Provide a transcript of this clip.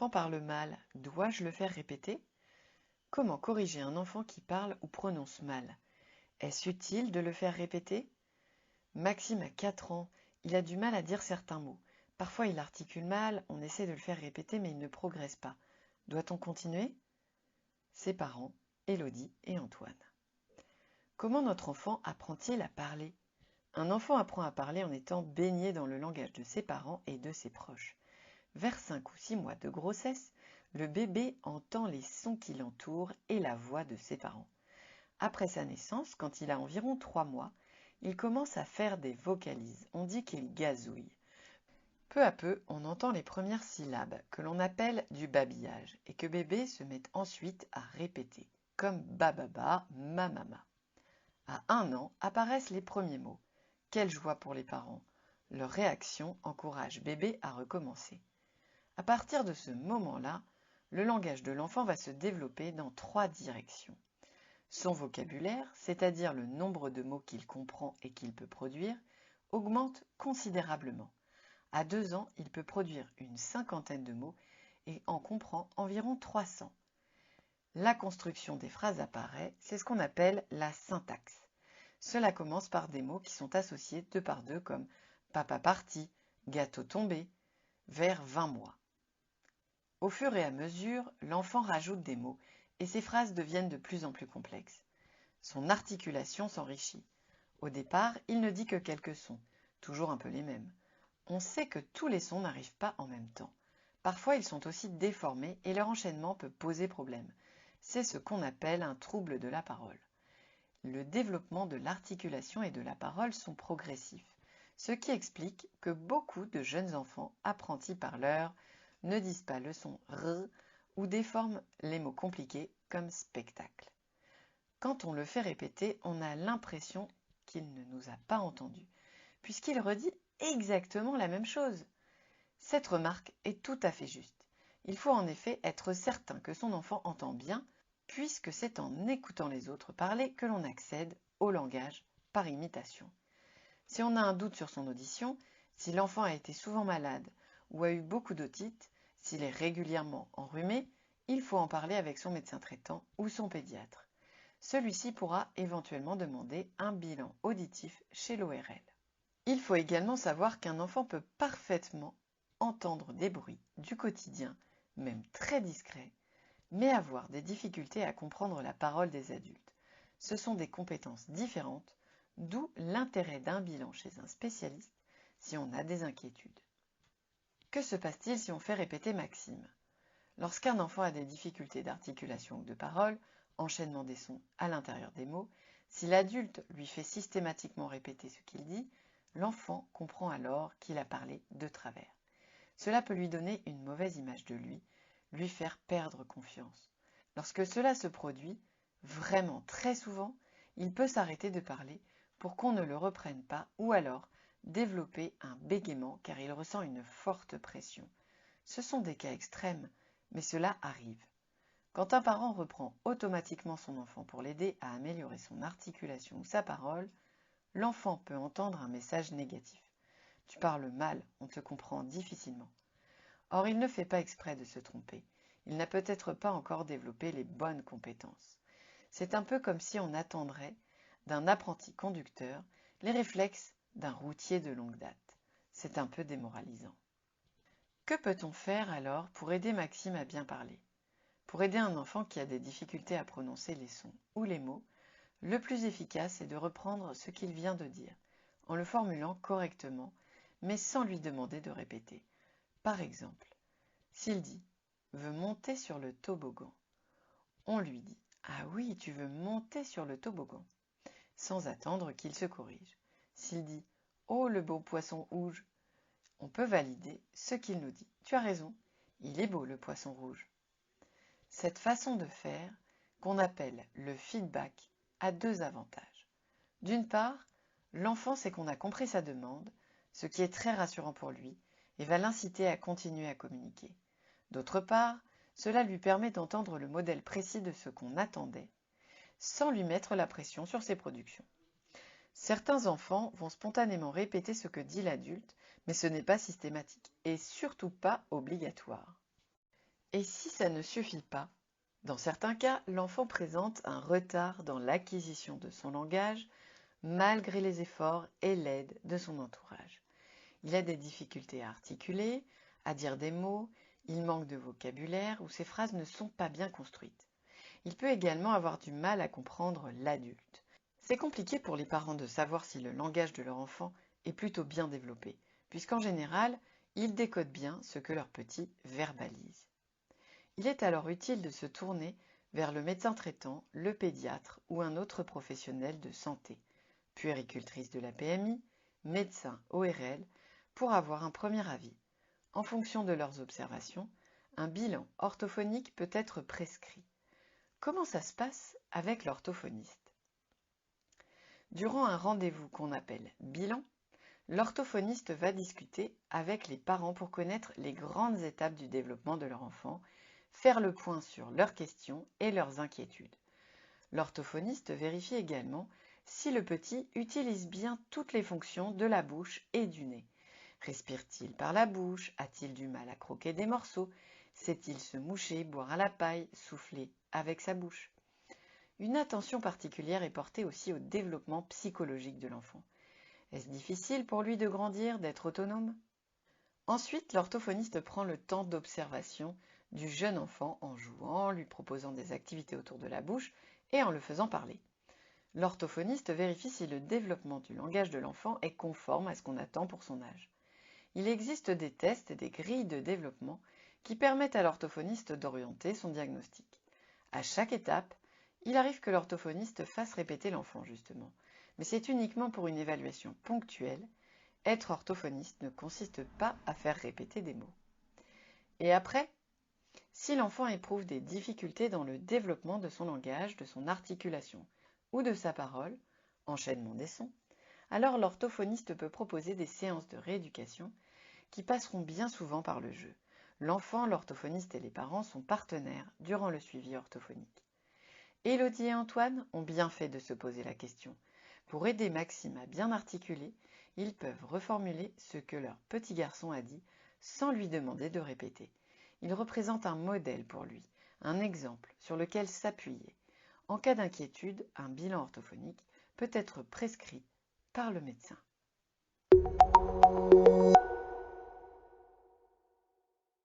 enfant parle mal, dois-je le faire répéter? Comment corriger un enfant qui parle ou prononce mal? Est-ce utile de le faire répéter? Maxime a 4 ans, il a du mal à dire certains mots. Parfois il articule mal, on essaie de le faire répéter mais il ne progresse pas. Doit-on continuer? Ses parents, Élodie et Antoine. Comment notre enfant apprend-il à parler? Un enfant apprend à parler en étant baigné dans le langage de ses parents et de ses proches. Vers 5 ou 6 mois de grossesse, le bébé entend les sons qui l'entourent et la voix de ses parents. Après sa naissance, quand il a environ 3 mois, il commence à faire des vocalises. On dit qu'il gazouille. Peu à peu, on entend les premières syllabes, que l'on appelle du babillage, et que bébé se met ensuite à répéter, comme bababa, mamama. À 1 an apparaissent les premiers mots. Quelle joie pour les parents! Leur réaction encourage bébé à recommencer. À partir de ce moment-là, le langage de l'enfant va se développer dans 3 directions. Son vocabulaire, c'est-à-dire le nombre de mots qu'il comprend et qu'il peut produire, augmente considérablement. À 2 ans, il peut produire une 50aine de mots et en comprend environ 300. La construction des phrases apparaît, c'est ce qu'on appelle la syntaxe. Cela commence par des mots qui sont associés 2 par 2 comme papa parti, gâteau tombé, vers 20 mois. Au fur et à mesure, l'enfant rajoute des mots et ses phrases deviennent de plus en plus complexes. Son articulation s'enrichit. Au départ, il ne dit que quelques sons, toujours un peu les mêmes. On sait que tous les sons n'arrivent pas en même temps. Parfois, ils sont aussi déformés et leur enchaînement peut poser problème. C'est ce qu'on appelle un trouble de la parole. Le développement de l'articulation et de la parole sont progressifs, ce qui explique que beaucoup de jeunes enfants apprentis parleurs ne disent pas le son R ou déforment les mots compliqués comme spectacle. Quand on le fait répéter, on a l'impression qu'il ne nous a pas entendus, puisqu'il redit exactement la même chose. Cette remarque est tout à fait juste. Il faut en effet être certain que son enfant entend bien, puisque c'est en écoutant les autres parler que l'on accède au langage par imitation. Si on a un doute sur son audition, si l'enfant a été souvent malade ou a eu beaucoup d'otite, s'il est régulièrement enrhumé, il faut en parler avec son médecin traitant ou son pédiatre. Celui-ci pourra éventuellement demander un bilan auditif chez l'ORL. Il faut également savoir qu'un enfant peut parfaitement entendre des bruits du quotidien, même très discrets, mais avoir des difficultés à comprendre la parole des adultes. Ce sont des compétences différentes, d'où l'intérêt d'un bilan chez un spécialiste si on a des inquiétudes. Que se passe-t-il si on fait répéter Maxime? Lorsqu'un enfant a des difficultés d'articulation ou de parole, enchaînement des sons à l'intérieur des mots, si l'adulte lui fait systématiquement répéter ce qu'il dit, l'enfant comprend alors qu'il a parlé de travers. Cela peut lui donner une mauvaise image de lui faire perdre confiance. Lorsque cela se produit, vraiment très souvent, il peut s'arrêter de parler pour qu'on ne le reprenne pas ou alors développer un bégaiement car il ressent une forte pression. Ce sont des cas extrêmes, mais cela arrive. Quand un parent reprend automatiquement son enfant pour l'aider à améliorer son articulation ou sa parole, l'enfant peut entendre un message négatif. Tu parles mal, on te comprend difficilement. Or, il ne fait pas exprès de se tromper. Il n'a peut-être pas encore développé les bonnes compétences. C'est un peu comme si on attendrait d'un apprenti conducteur les réflexes d'un routier de longue date. C'est un peu démoralisant. Que peut-on faire alors pour aider Maxime à bien parler? Pour aider un enfant qui a des difficultés à prononcer les sons ou les mots, le plus efficace est de reprendre ce qu'il vient de dire, en le formulant correctement, mais sans lui demander de répéter. Par exemple, s'il dit « veut monter sur le toboggan », on lui dit « ah oui, tu veux monter sur le toboggan », sans attendre qu'il se corrige. S'il dit « oh, le beau poisson rouge », on peut valider ce qu'il nous dit. Tu as raison, il est beau le poisson rouge. Cette façon de faire, qu'on appelle le feedback, a 2 avantages. D'une part, l'enfant sait qu'on a compris sa demande, ce qui est très rassurant pour lui, et va l'inciter à continuer à communiquer. D'autre part, cela lui permet d'entendre le modèle précis de ce qu'on attendait, sans lui mettre la pression sur ses productions. Certains enfants vont spontanément répéter ce que dit l'adulte, mais ce n'est pas systématique et surtout pas obligatoire. Et si ça ne suffit pas, dans certains cas, l'enfant présente un retard dans l'acquisition de son langage, malgré les efforts et l'aide de son entourage. Il a des difficultés à articuler, à dire des mots, il manque de vocabulaire ou ses phrases ne sont pas bien construites. Il peut également avoir du mal à comprendre l'adulte. C'est compliqué pour les parents de savoir si le langage de leur enfant est plutôt bien développé, puisqu'en général, ils décodent bien ce que leur petit verbalise. Il est alors utile de se tourner vers le médecin traitant, le pédiatre ou un autre professionnel de santé, puéricultrice de la PMI, médecin ORL, pour avoir un premier avis. En fonction de leurs observations, un bilan orthophonique peut être prescrit. Comment ça se passe avec l'orthophoniste? Durant un rendez-vous qu'on appelle bilan, l'orthophoniste va discuter avec les parents pour connaître les grandes étapes du développement de leur enfant, faire le point sur leurs questions et leurs inquiétudes. L'orthophoniste vérifie également si le petit utilise bien toutes les fonctions de la bouche et du nez. Respire-t-il par la bouche? A-t-il du mal à croquer des morceaux? Sait-il se moucher, boire à la paille, souffler avec sa bouche? Une attention particulière est portée aussi au développement psychologique de l'enfant. Est-ce difficile pour lui de grandir, d'être autonome? Ensuite, l'orthophoniste prend le temps d'observation du jeune enfant en jouant, lui proposant des activités autour de la bouche et en le faisant parler. L'orthophoniste vérifie si le développement du langage de l'enfant est conforme à ce qu'on attend pour son âge. Il existe des tests et des grilles de développement qui permettent à l'orthophoniste d'orienter son diagnostic. À chaque étape, il arrive que l'orthophoniste fasse répéter l'enfant justement, mais c'est uniquement pour une évaluation ponctuelle. Être orthophoniste ne consiste pas à faire répéter des mots. Et après, si l'enfant éprouve des difficultés dans le développement de son langage, de son articulation ou de sa parole, enchaînement des sons, alors l'orthophoniste peut proposer des séances de rééducation qui passeront bien souvent par le jeu. L'enfant, l'orthophoniste et les parents sont partenaires durant le suivi orthophonique. Élodie et Antoine ont bien fait de se poser la question. Pour aider Maxime à bien articuler, ils peuvent reformuler ce que leur petit garçon a dit sans lui demander de répéter. Il représente un modèle pour lui, un exemple sur lequel s'appuyer. En cas d'inquiétude, un bilan orthophonique peut être prescrit par le médecin.